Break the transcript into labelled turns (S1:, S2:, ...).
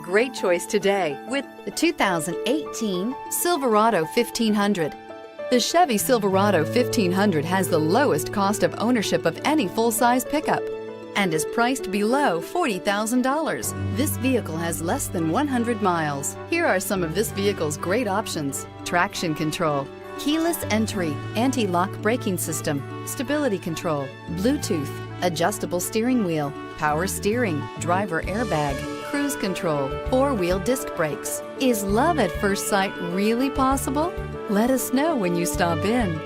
S1: Great choice today with the 2018 Silverado 1500. The Chevy Silverado 1500 has the lowest cost of ownership of any full-size pickup and is priced below $40,000. This vehicle has less than 100 miles. Here are some of this vehicle's great options: traction control, keyless entry, anti-lock braking system, stability control, Bluetooth, adjustable steering wheel, power steering, driver airbag, cruise control, four-wheel disc brakes. Is love at first sight really possible? Let us know when you stop in.